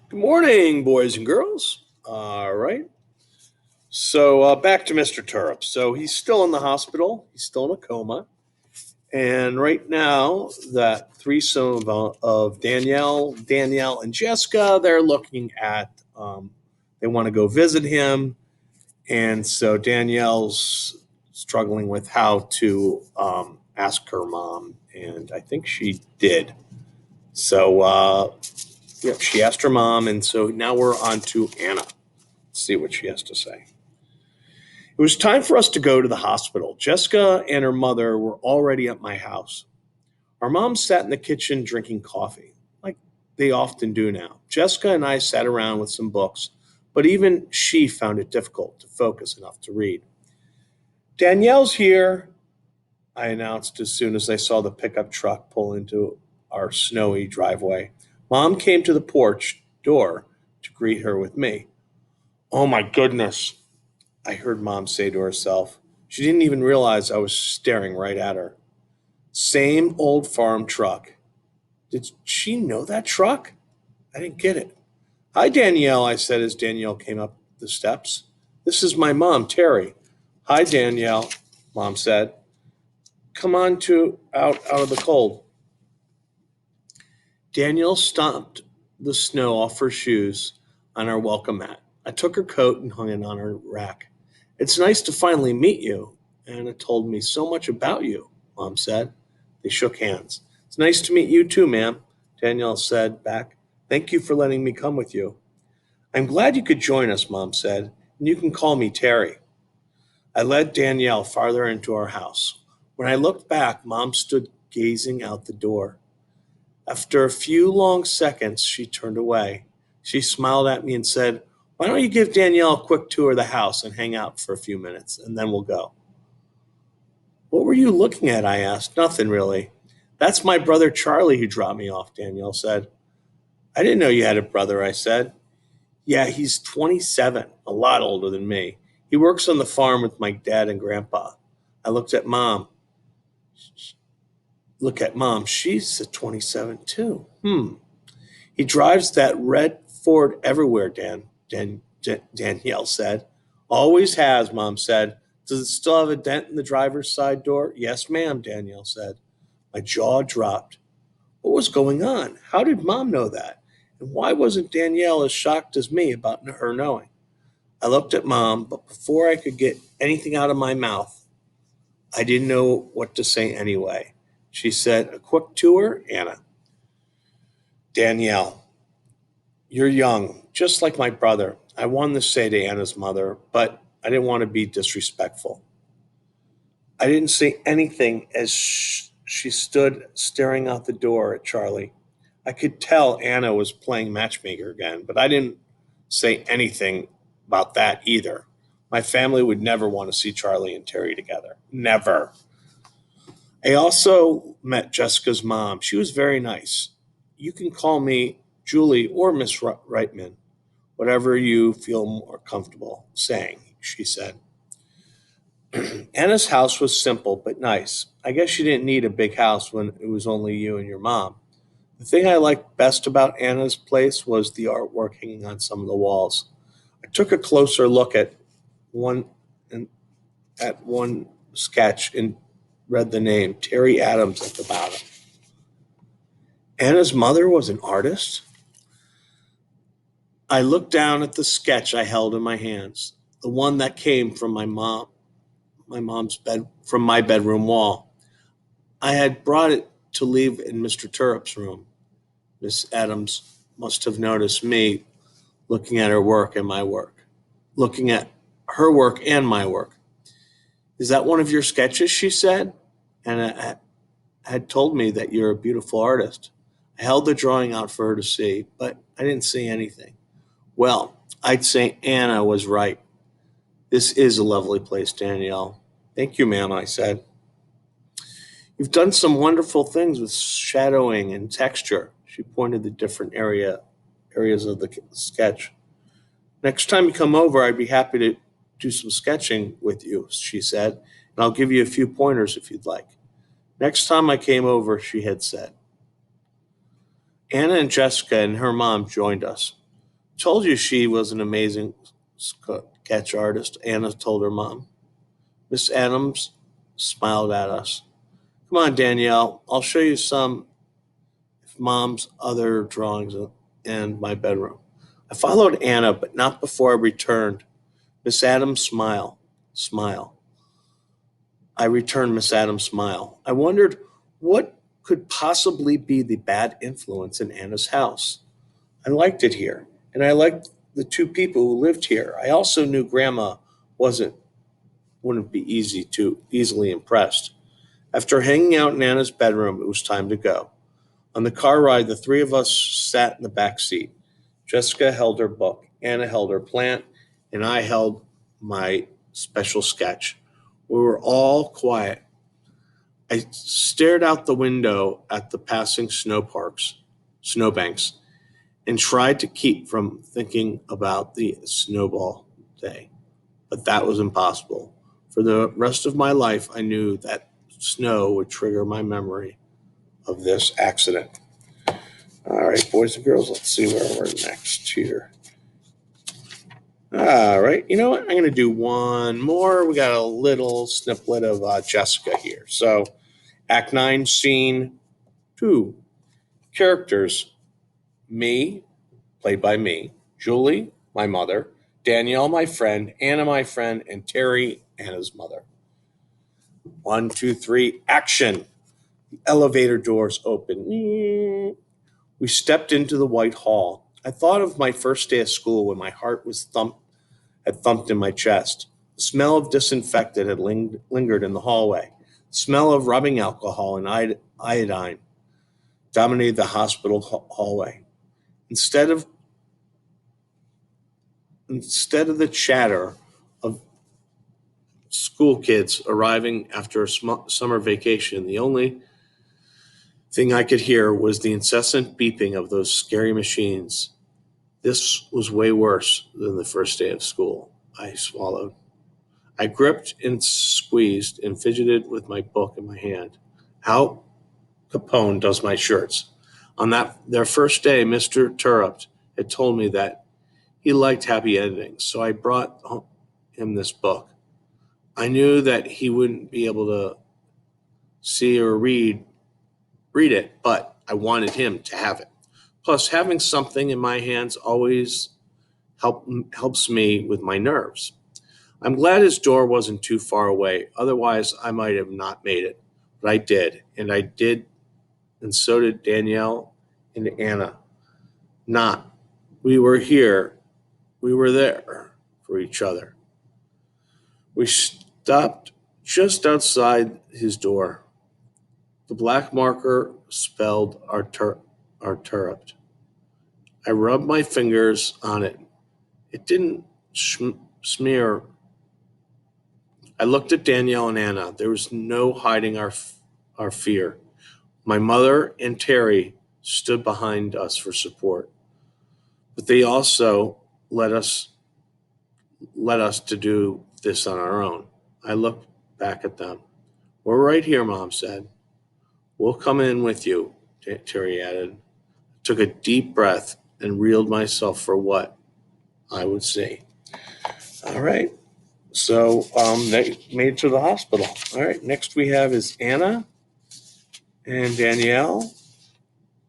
Good morning, boys and girls. All right. So back to Mr. Turrup. So he's still in the hospital. He's still in a coma. And right now, that threesome of Danielle, and Jessica, they're looking at, they want to go visit him. And so Danielle's struggling with how to ask her mom. And I think she did. So, yep, she asked her mom. And so now we're on to Anna. See what she has to say. It was time for us to go to the hospital. Jessica and her mother were already at my house. Our mom sat in the kitchen drinking coffee, like they often do now. Jessica and I sat around with some books, but even she found it difficult to focus enough to read. Danielle's here, I announced as soon as I saw the pickup truck pull into our snowy driveway. Mom came to the porch door to greet her with me. Oh my goodness, I heard Mom say to herself. She didn't even realize I was staring right at her. Same old farm truck. Did she know that truck? I didn't get it. Hi, Danielle, I said as Danielle came up the steps. This is my mom, Terry. Hi, Danielle, Mom said. Come on out of the cold. Danielle stomped the snow off her shoes on our welcome mat. I took her coat and hung it on her rack. It's nice to finally meet you. Anna told me so much about you, Mom said. They shook hands. It's nice to meet you too, ma'am, Danielle said back. Thank you for letting me come with you. I'm glad you could join us, Mom said, and you can call me Terry. I led Danielle farther into our house. When I looked back, Mom stood gazing out the door. After a few long seconds, she turned away. She smiled at me and said, Why don't you give Danielle a quick tour of the house and hang out for a few minutes, and then we'll go. What were you looking at? I asked. Nothing really. That's my brother Charlie who dropped me off, Danielle said. I didn't know you had a brother, I said. Yeah, he's 27, a lot older than me. He works on the farm with my dad and grandpa. I looked at Mom. Look at Mom. She's a 27 too. He drives that red Ford everywhere, Danielle said. Always has, Mom said. Does it still have a dent in the driver's side door? Yes, ma'am, Danielle said. My jaw dropped. What was going on? How did Mom know that? And why wasn't Danielle as shocked as me about her knowing? I looked at Mom, but before I could get anything out of my mouth, I didn't know what to say anyway. She said, A quick tour, Anna. Danielle, you're young, just like my brother. I wanted to say to Anna's mother, but I didn't want to be disrespectful. I didn't say anything as she stood staring out the door at Charlie. I could tell Anna was playing matchmaker again, but I didn't say anything about that either. My family would never want to see Charlie and Terry together. Never. I also met Jessica's mom. She was very nice. You can call me Julie or Miss Reitman, whatever you feel more comfortable saying, she said. Anna's house was simple but nice. I guess you didn't need a big house when it was only you and your mom. The thing I liked best about Anna's place was the artwork hanging on some of the walls. I took a closer look one and at one sketch and read the name Terry Adams at the bottom. Anna's mother was an artist? I looked down at the sketch I held in my hands, the one that came from my mom's bed from my bedroom wall. I had brought it to leave in Mr. Turrup's room. Miss Adams must have noticed me looking at her work and my work, looking at her work and my work. Is that one of your sketches? She said, and had told me that you're a beautiful artist. I held the drawing out for her to see, but I didn't see anything. Well, I'd say Anna was right. This is a lovely place, Danielle. Thank you, ma'am, I said. You've done some wonderful things with shadowing and texture. She pointed the different areas of the sketch. Next time you come over, I'd be happy to do some sketching with you, she said, and I'll give you a few pointers if you'd like. Next time I came over, she had said. Anna and Jessica and her mom joined us. Told you she was an amazing sketch artist, Anna told her mom. Miss Adams smiled at us. Come on, Danielle, I'll show you some of mom's other drawings in my bedroom. I followed Anna, but not before I returned. Miss Adams' smile. I returned Miss Adams' smile. I wondered what could possibly be the bad influence in Anna's house. I liked it here, and I liked the two people who lived here. I also knew Grandma wasn't wouldn't be easily impressed. After hanging out in Anna's bedroom, it was time to go. On the car ride, the three of us sat in the back seat. Jessica held her book, Anna held her plant, and I held my special sketch. We were all quiet. I stared out the window at the passing snowbanks, and tried to keep from thinking about the snowball day. But that was impossible. For the rest of my life, I knew that snow would trigger my memory of this accident. All right, boys and girls, let's see where we're next here. All right, you know what? I'm going to do one more. We got a little snippet of Jessica here. So, Act 9, Scene 2. Characters: me, played by me, Julie, my mother, Danielle, my friend, Anna, my friend, and Terry, Anna's mother. 1, 2, 3, action. The elevator doors open. We stepped into the White Hall. I thought of my first day of school when my heart had thumped in my chest. The smell of disinfectant had lingered in the hallway. The smell of rubbing alcohol and iodine dominated the hospital hallway. Instead of the chatter of school kids arriving after a summer vacation, the only thing I could hear was the incessant beeping of those scary machines. This was way worse than the first day of school. I swallowed. I gripped and squeezed and fidgeted with my book in my hand. Al Capone does my shirts. On their first day, Mr. Turrup had told me that he liked happy endings, so I brought him this book. I knew that he wouldn't be able to see or read it, but I wanted him to have it. Plus, having something in my hands always helps me with my nerves. I'm glad his door wasn't too far away, otherwise I might have not made it. But I did, and so did Danielle and Anna. We were there for each other. We stopped just outside his door. The black marker spelled our turret. I rubbed my fingers on it. It didn't smear. I looked at Danielle and Anna. There was no hiding our fear. My mother and Terry stood behind us for support, but they also let us to do this on our own. I looked back at them. We're right here, Mom said. We'll come in with you, Terry added. Took a deep breath and reeled myself for what I would see. All right. So they made it to the hospital. All right. Next we have is Anna and Danielle.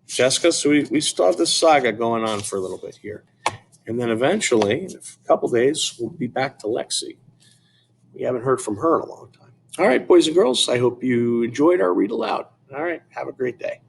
Jessica. So we still have this saga going on for a little bit here. And then eventually, in a couple days, we'll be back to Lexi. We haven't heard from her in a long time. All right, boys and girls, I hope you enjoyed our read aloud. All right, have a great day.